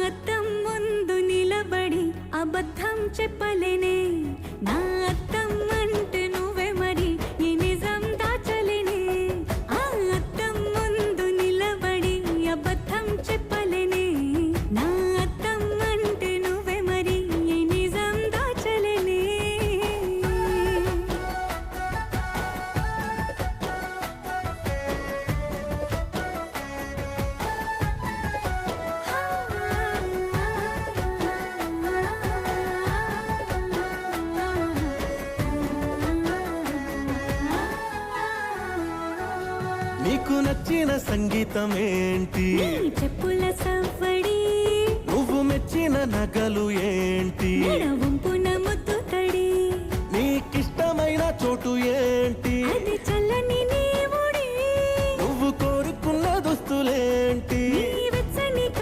అద్దం ముందు నిలబడి అబద్ధం చెప్పలేనే నా అద్దం అంటే నువ్వే మరి ఈ నిజం దాచలేనే ఆ అద్దం ముందు నిలబడి అబద్ధం చెప్పలేనే నా అద్దం అంటే నువ్వే మరి ఈ నిజం దాచలేనే నీకు నచ్చిన సంగీతం ఏంటి నీ చెప్పుల సవ్వడి నువ్వు మెచ్చిన నగలు ఏంటి వంపున ముద్దు తడి నీకిష్టమైన చోటు ఏంటి అది